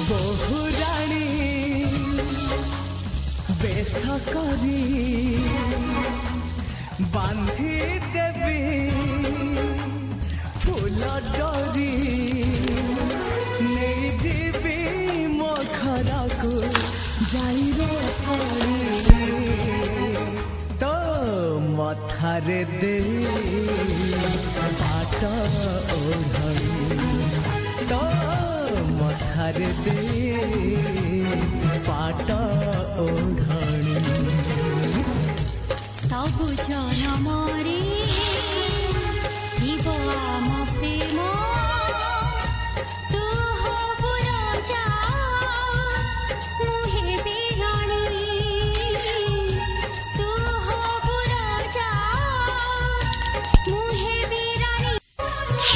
बहुराणी बेश करी बांधी देवी फूल डरी नहीं जीवी मो घर को जाई तो मथारे दे पाट ओढ़ी तो मथारे दे पाट ओढ़ी सब जनमरे शिव आम